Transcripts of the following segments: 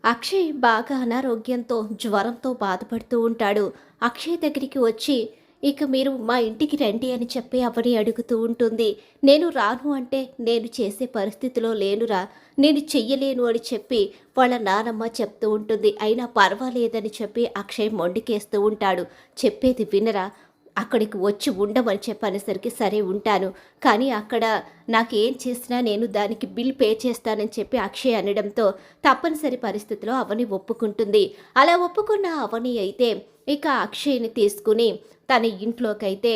అక్షయ్ బాగా అనారోగ్యంతో, జ్వరంతో బాధపడుతూ ఉంటాడు. అక్షయ్ దగ్గరికి వచ్చి, "ఇక మీరు మా ఇంటికి రండి" అని చెప్పి అవని అడుగుతూ ఉంటుంది. "నేను రాను అంటే నేను చేసే పరిస్థితిలో లేనురా. నేను చెయ్యలేను" అని చెప్పి వాళ్ళ నానమ్మ చెప్తూ ఉంటుంది. అయినా పర్వాలేదని చెప్పి అక్షయ్ మొండికేస్తూ ఉంటాడు. చెప్పేది వినరా? అక్కడికి వచ్చి ఉండమని చెప్పనేసరికి సరే ఉంటాను. కానీ అక్కడ నాకేం చేసినా నేను దానికి బిల్ పే చేస్తానని చెప్పి అక్షయ్ అనడంతో తప్పనిసరి పరిస్థితిలో అవని ఒప్పుకుంటుంది. అలా ఒప్పుకున్న అవని అయితే ఇక అక్షయ్‌ని తీసుకుని తన ఇంట్లోకైతే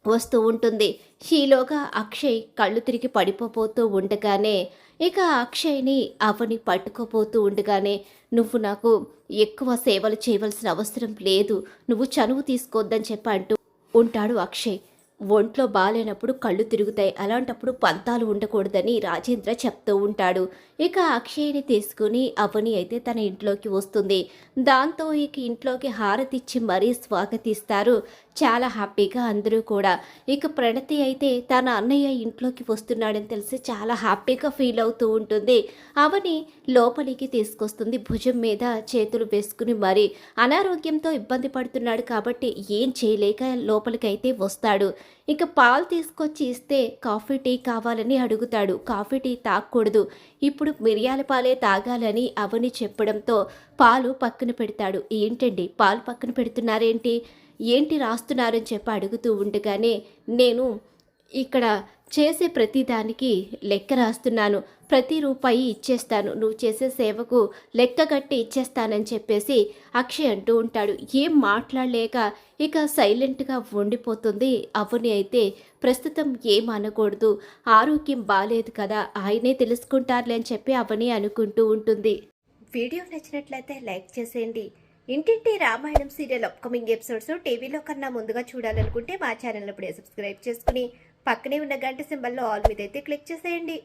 వస్తూ ఉంటుంది. ఈలోగా అక్షయ్ కళ్ళు తిరిగి పడిపోతూ ఉండగానే ఇక అక్షయ్‌ని అవని పట్టుకోపోతూ ఉండగానే, "నువ్వు నాకు ఎక్కువ సేవలు చేయవలసిన అవసరం లేదు. నువ్వు చనువు తీసుకోవద్దని" చెప్పి అంటూ ఉంటాడు అక్షయ్. ఒంట్లో బాలేనప్పుడు కళ్ళు తిరుగుతాయి. అలాంటప్పుడు పంతాలు ఉండకూడదని రాజేంద్ర చెప్తూ ఉంటాడు. ఇక అక్షయ్‌ని తీసుకుని అవని అయితే తన ఇంట్లోకి వస్తుంది. దాంతో ఇక ఇంట్లోకి హారతిచ్చి మరీ స్వాగతిస్తారు. చాలా హ్యాపీగా అందరూ కూడా. ఇక ప్రణతి అయితే తన అన్నయ్య ఇంట్లోకి వస్తున్నాడని తెలిసి చాలా హ్యాపీగా ఫీల్ అవుతూ ఉంటుంది. అవని లోపలికి తీసుకొస్తుంది. భుజం మీద చేతులు వేసుకుని మరి అనారోగ్యంతో ఇబ్బంది పడుతున్నాడు కాబట్టి ఏం చేయలేక లోపలికైతే వస్తాడు. ఇక పాలు తీసుకొచ్చి ఇస్తే కాఫీ టీ కావాలని అడుగుతాడు. కాఫీ టీ తాగకూడదు, ఇప్పుడు మిరియాల పాలే తాగాలని అవని చెప్పడంతో పాలు పక్కన పెడతాడు. ఏంటండి పాలు పక్కన పెడుతున్నారేంటి, ఏంటి రాస్తున్నారని చెప్పి అడుగుతూ ఉండగానే, నేను ఇక్కడ చేసే ప్రతిదానికి లెక్క రాస్తున్నాను, ప్రతి రూపాయి ఇచ్చేస్తాను, నువ్వు చేసే సేవకు లెక్క కట్టి ఇచ్చేస్తానని చెప్పేసి అక్షయ్ అంటూ ఉంటాడు. ఏం మాట్లాడలేక ఇక సైలెంట్గా ఉండిపోతుంది అవని అయితే. ప్రస్తుతం ఏం అనకూడదు, ఆరోగ్యం బాలేదు కదా, ఆయనే తెలుసుకుంటారులే అని చెప్పి అవని అనుకుంటూ ఉంటుంది. వీడియో నచ్చినట్లయితే లైక్ చేసేయండి. ఇంటింటి రామాయణం సీరియల్ అప్కమింగ్ ఎపిసోడ్స్ టీవీలో కన్నా ముందుగా చూడాలనుకుంటే మా ఛానల్ ఇప్పుడే సబ్స్క్రైబ్ చేసుకుని పక్కనే ఉన్న గంట సింబల్లో ఆల్ మీద అయితే క్లిక్ చేసేయండి.